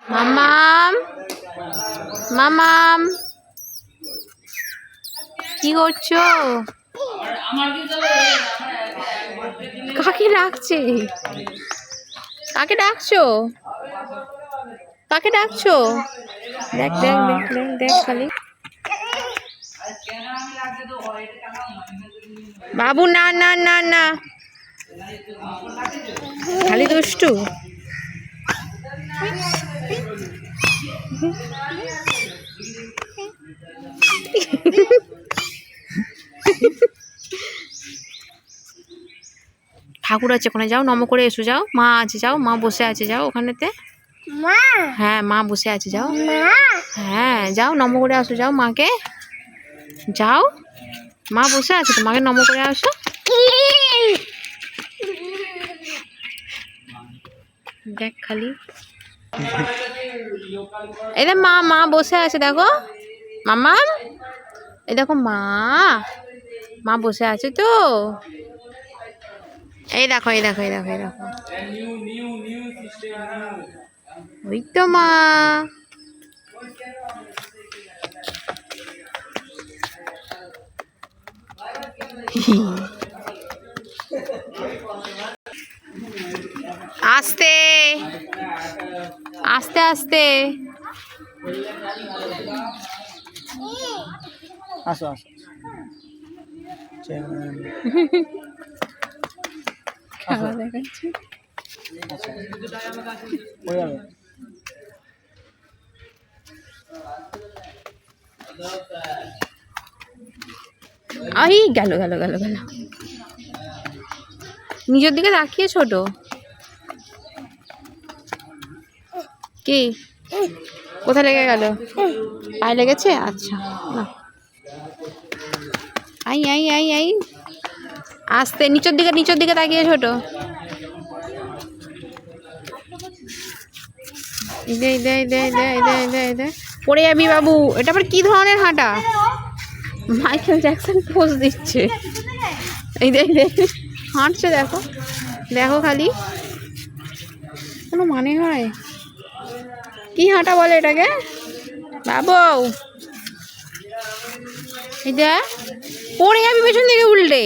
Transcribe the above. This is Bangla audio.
মামাম মামাম কি করছো? কাকে ডাকছে? কাকে ডাকছো? কাকে ডাকছো? দেখ দেখ দেখ দেখ দেখ খালি বাবু, না না না না, খালি দুষ্টু। ঠাকুর আছে ওখানে, যাও নম করে এসো, যাও মা আছে, যাও মা বসে আছে, যাও ওখানেতে। হ্যাঁ মা বসে আছে, যাও। হ্যাঁ যাও নম করে আসো, যাও মাকে, যাও মা বসে আছে, তোমাকে নম করে আসো। দেখ খালি এই দেখ মা, মা বসে আছে দেখো মামা, এই দেখো মা, মা বসে আছে তো, এই দেখো এই দেখো এই দেখো এই দেখো, ওই তো মা। আস্তে আস্তে আস্তে আসো আসো খেলা দেখাচ্ছি। আই গেল গেল গেল গেল, নিজের দিকে তাকিয়ে ছোট। কি কোথায় লেগে গেল? পায়ে লেগেছে? আচ্ছা না, আই আই আই আই আস্তে, নিচের দিকে, নিচের দিকে তাকিয়ে ছোট। পড়ে যাবি বাবু। এটা আবার কি ধরনের হাঁটা? মাইকেল জ্যাকসন পোজ দিচ্ছে। এই দেখ হাঁটছে, দেখো দেখো খালি, কোনো মানে হয়? কি হাঁটা বলে এটাকে বাবু? এই দেখ পড়ে যাবি পেছন দিকে উল্টে।